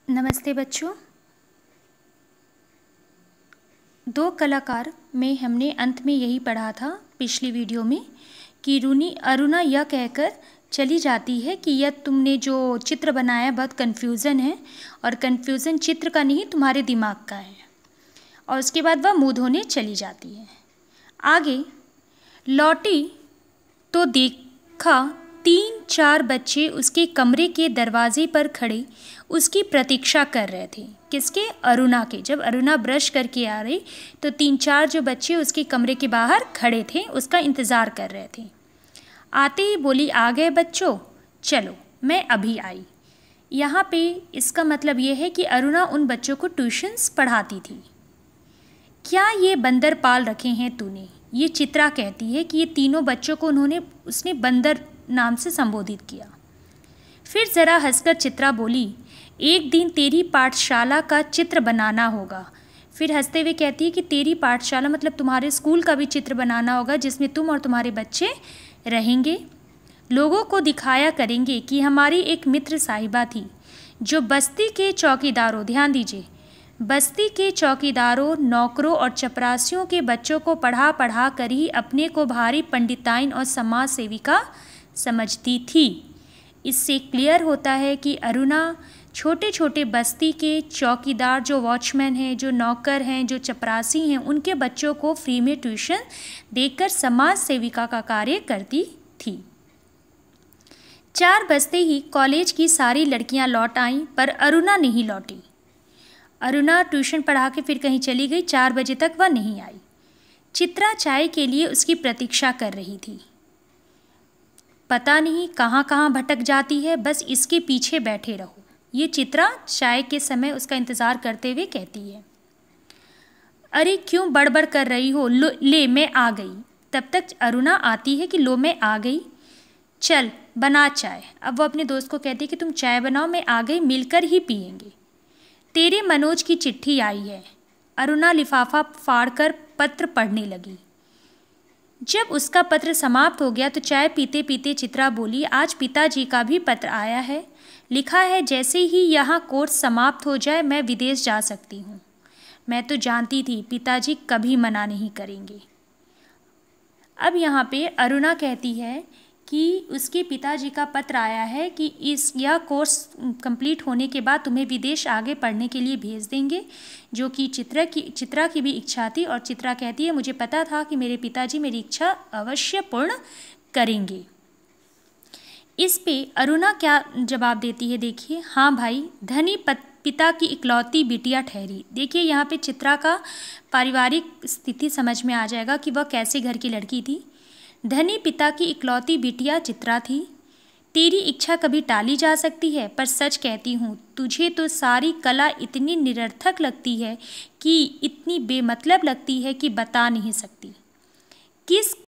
नमस्ते बच्चों। दो कलाकार में हमने अंत में यही पढ़ा था पिछली वीडियो में कि अरुणा यह कहकर चली जाती है कि यह तुमने जो चित्र बनाया बहुत कन्फ्यूज़न है और कन्फ्यूज़न चित्र का नहीं तुम्हारे दिमाग का है। और उसके बाद वह मुँह धोने चली जाती है। आगे लौटी तो देखा 3-4 बच्चे उसके कमरे के दरवाजे पर खड़े उसकी प्रतीक्षा कर रहे थे। किसके? अरुणा के। जब अरुणा ब्रश करके आ रही तो 3-4 जो बच्चे उसके कमरे के बाहर खड़े थे, उसका इंतज़ार कर रहे थे। आते ही बोली, आ गए बच्चों, चलो मैं अभी आई। यहाँ पे इसका मतलब ये है कि अरुणा उन बच्चों को ट्यूशन्स पढ़ाती थी। क्या ये बंदर पाल रखे हैं तूने? ये चित्रा कहती है कि ये तीनों बच्चों को उसने बंदर नाम से संबोधित किया। फिर ज़रा हंसकर चित्रा बोली, एक दिन तेरी पाठशाला का चित्र बनाना होगा। फिर हंसते हुए कहती है कि तेरी पाठशाला मतलब तुम्हारे स्कूल का भी चित्र बनाना होगा जिसमें तुम और तुम्हारे बच्चे रहेंगे। लोगों को दिखाया करेंगे कि हमारी एक मित्र साहिबा थी जो बस्ती के चौकीदारों, ध्यान दीजिए, बस्ती के चौकीदारों, नौकरों और चपरासियों के बच्चों को पढ़ा पढ़ा कर ही अपने को भारी पंडिताइन और समाज सेविका समझती थी। इससे क्लियर होता है कि अरुणा छोटे छोटे बस्ती के चौकीदार, जो वॉचमैन हैं, जो नौकर हैं, जो चपरासी हैं, उनके बच्चों को फ्री में ट्यूशन देकर समाज सेविका का कार्य करती थी। 4 बजते ही कॉलेज की सारी लड़कियां लौट आईं, पर अरुणा नहीं लौटी। अरुणा ट्यूशन पढ़ा के फिर कहीं चली गई। 4 बजे तक वह नहीं आई। चित्रा चाय के लिए उसकी प्रतीक्षा कर रही थी। पता नहीं कहाँ कहाँ भटक जाती है, बस इसके पीछे बैठे रहो, ये चित्रा चाय के समय उसका इंतज़ार करते हुए कहती है। अरे क्यों बड़बड़ कर रही हो? ले मैं आ गई। तब तक अरुणा आती है कि लो मैं आ गई, चल बना चाय। अब वो अपने दोस्त को कहती है कि तुम चाय बनाओ, मैं आ गई, मिलकर ही पियेंगे। तेरे मनोज की चिट्ठी आई है। अरुणा लिफाफा फाड़कर पत्र पढ़ने लगी। जब उसका पत्र समाप्त हो गया तो चाय पीते पीते चित्रा बोली, आज पिताजी का भी पत्र आया है। लिखा है, जैसे ही यहाँ कोर्स समाप्त हो जाए मैं विदेश जा सकती हूँ। मैं तो जानती थी पिताजी कभी मना नहीं करेंगे। अब यहाँ पे अरुणा कहती है कि उसके पिताजी का पत्र आया है कि यह कोर्स कंप्लीट होने के बाद तुम्हें विदेश आगे पढ़ने के लिए भेज देंगे, जो कि चित्रा की भी इच्छा थी। और चित्रा कहती है, मुझे पता था कि मेरे पिताजी मेरी इच्छा अवश्य पूर्ण करेंगे। इस पे अरुणा क्या जवाब देती है, देखिए। हाँ भाई, धनी पिता की इकलौती बिटिया ठहरी। देखिए यहाँ पे चित्रा का पारिवारिक स्थिति समझ में आ जाएगा कि वह कैसे घर की लड़की थी। धनी पिता की इकलौती बिटिया चित्रा थी। तेरी इच्छा कभी टाली जा सकती है, पर सच कहती हूँ, तुझे तो सारी कला इतनी निरर्थक लगती है कि इतनी बेमतलब लगती है कि बता नहीं सकती। किस